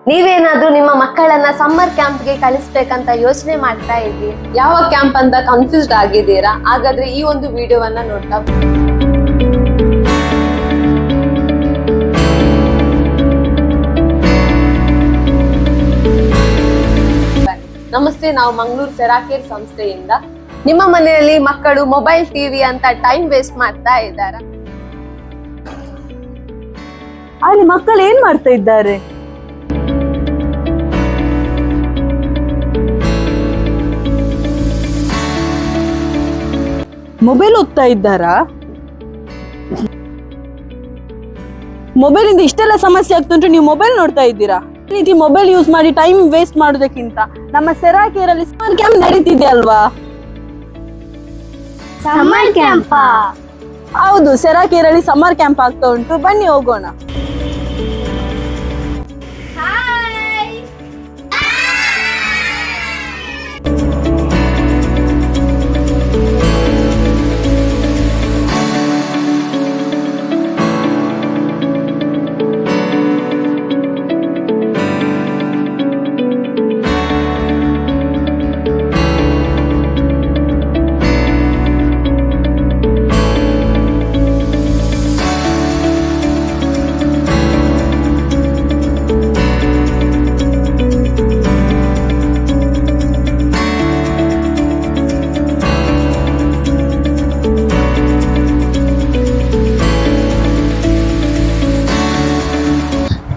ನೀವೇನಾದ್ರೂ ನಿಮ್ಮ ಮಕ್ಕಳನ್ನ ಸಮ್ಮರ್ ಕ್ಯಾಂಪ್ಗೆ ಕಳಿಸ್ಬೇಕಂತ ಯೋಚನೆ ಮಾಡ್ತಾ ಇದ್ದೀರಿ, ಯಾವ ಕ್ಯಾಂಪ್ ಅಂತ ಕನ್ಫ್ಯೂಸ್ಡ್ ಆಗಿದ್ದೀರಾ? ಹಾಗಾದ್ರೆ ಈ ಒಂದು ವಿಡಿಯೋವನ್ನ ನೋಡ್ತಾ ನಮಸ್ತೆ, ನಾವು ಮಂಗಳೂರು ಸೆರಾಕೇರ್ ಸಂಸ್ಥೆಯಿಂದ. ನಿಮ್ಮ ಮನೆಯಲ್ಲಿ ಮಕ್ಕಳು ಮೊಬೈಲ್ ಟಿವಿ ಅಂತ ಟೈಮ್ ವೇಸ್ಟ್ ಮಾಡ್ತಾ ಇದ್ದಾರಾ? ಅಲ್ಲಿ ಮಕ್ಕಳು ಏನ್ ಮಾಡ್ತಾ ಇದ್ದಾರೆ? ಮೊಬೈಲ್ ಓದ್ತಾ ಇದ್ದಾರಾ? ಮೊಬೈಲ್ ಇಂದ ಇಷ್ಟೆಲ್ಲ ಸಮಸ್ಯೆ ಆಗ್ತುಂಟು, ನೀವು ಮೊಬೈಲ್ ನೋಡ್ತಾ ಇದ್ದೀರಾ? ಈ ರೀತಿ ಮೊಬೈಲ್ ಯೂಸ್ ಮಾಡಿ ಟೈಮ್ ವೇಸ್ಟ್ ಮಾಡೋದಕ್ಕಿಂತ ನಮ್ಮ ಸೆರಾಕೇರ್ ಅಲ್ಲಿ ಸಮ್ಮರ್ ಕ್ಯಾಂಪ್ ನಡೀತಿದೆ ಅಲ್ವಾ? Summer camp? ಹೌದು, ಸೆರಾಕೇರ್ ಅಲ್ಲಿ ಸಮ್ಮರ್ ಕ್ಯಾಂಪ್ ಆಗ್ತಾ ಉಂಟು, ಬನ್ನಿ ಹೋಗೋಣ.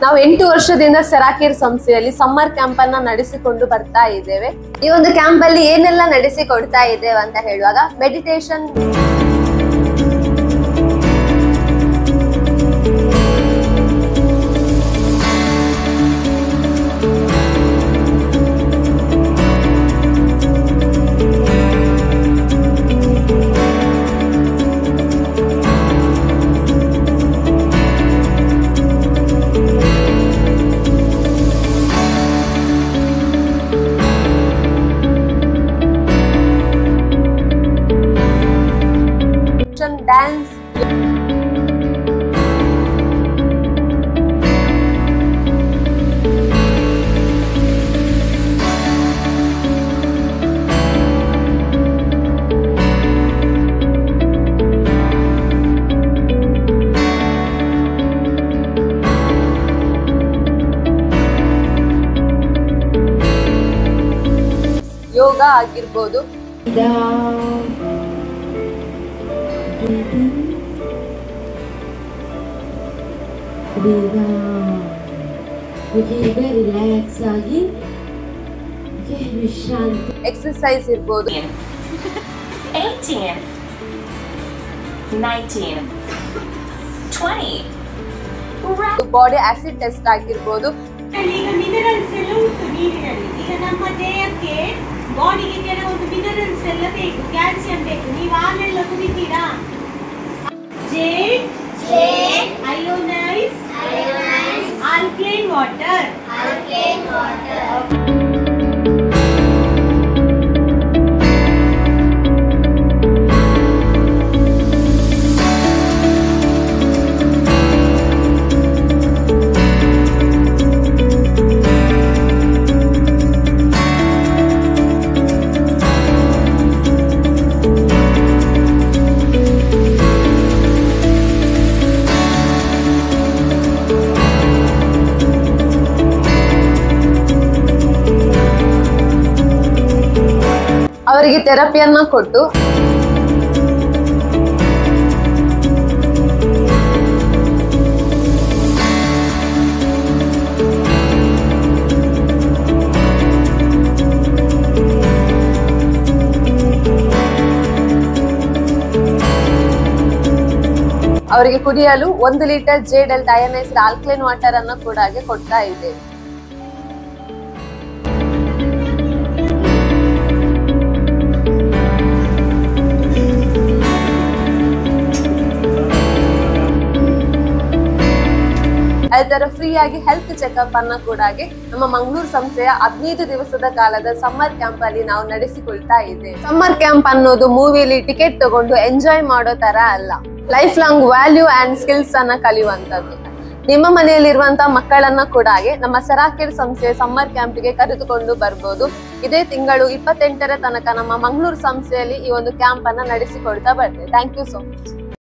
ನಾವು 8 ವರ್ಷದಿಂದ ಸೆರಾಕೇರ್ ಸಂಸ್ಥೆಯಲ್ಲಿ ಸಮ್ಮರ್ ಕ್ಯಾಂಪ್ ಅನ್ನ ನಡೆಸಿಕೊಂಡು ಬರ್ತಾ ಇದ್ದೇವೆ. ಈ ಒಂದು ಕ್ಯಾಂಪ್ ಅಲ್ಲಿ ಏನೆಲ್ಲ ನಡೆಸಿಕೊಡ್ತಾ ಇದ್ದೇವೆ ಅಂತ ಹೇಳುವಾಗ, ಮೆಡಿಟೇಷನ್, ಡ್ಯಾನ್ಸ್, ಯೋಗ ಆಗಿರ್ಬೋದು. ರಿಲ್ಯಾಕ್ಸ್ ಆಗಿ ವಿಶ್ರಾಂತಿ, ಎಕ್ಸರ್ಸೈಸ್ ಇರ್ಬೋದು. 18, 19, 20. ಬಾಡಿ ಆಸಿಡ್ ಟೆಸ್ಟ್ ಆಗಿರ್ಬೋದು. ಈಗ ಮಿನರಲ್ಸ್ ಎಲ್ಲ ಉಂಟು ನೀರಿನಲ್ಲಿ. ಈಗ ನಮ್ಮ ದೇಹಕ್ಕೆ ಬಾಡಿಗೆ ಕೆಲವೊಂದು ಮಿನರಲ್ಸ್ ಎಲ್ಲ ಬೇಕು, ಕ್ಯಾಲ್ಸಿಯಂ ಬೇಕು. ನೀವು ಹಾಲೆಲ್ಲ ಕುಡಿತೀರಾ? Jade, ionize, alkaline water. ಅವರಿಗೆ ಥೆರಪಿಯನ್ನ ಕೊಟ್ಟು ಅವರಿಗೆ ಕುಡಿಯಲು 1 litre jade ionized alkaline water ಅನ್ನು ಕೂಡ ಕೊಡ್ತಾ ಇದ್ದೇವೆ. ಅದೇ ತರ ಫ್ರೀ ಆಗಿ ಹೆಲ್ತ್ ಚೆಕ್ಅಪ್ ಅನ್ನ ಕೂಡ ನಮ್ಮ ಮಂಗಳೂರು ಸಂಸ್ಥೆಯ 15 ದಿವಸದ ಕಾಲದ ಸಮ್ಮರ್ ಕ್ಯಾಂಪ್ ಅಲ್ಲಿ ನಾವು ನಡೆಸಿಕೊಳ್ತಾ ಇದ್ದೇವೆ. ಸಮ್ಮರ್ ಕ್ಯಾಂಪ್ ಅನ್ನೋದು ಮೂವಿಲಿ ಟಿಕೆಟ್ ತಗೊಂಡು ಎಂಜಾಯ್ ಮಾಡೋ ತರ ಅಲ್ಲ, life long value and skills ಅನ್ನ ಕಲಿಯುವಂತದ್ದು. ನಿಮ್ಮ ಮನೆಯಲ್ಲಿರುವಂತಹ ಮಕ್ಕಳನ್ನ ಕೂಡ ಹಾಗೆ ನಮ್ಮ ಸೆರಾಕೇರ್ ಸಂಸ್ಥೆಯ ಸಮ್ಮರ್ ಕ್ಯಾಂಪ್ಗೆ ಕರೆದುಕೊಂಡು ಬರ್ಬೋದು. ಇದೇ ತಿಂಗಳು 28ರ ತನಕ ನಮ್ಮ ಮಂಗಳೂರು ಸಂಸ್ಥೆಯಲ್ಲಿ ಈ ಒಂದು ಕ್ಯಾಂಪ್ ಅನ್ನ ನಡೆಸಿಕೊಡ್ತಾ ಬರ್ತೇವೆ. Thank you so much.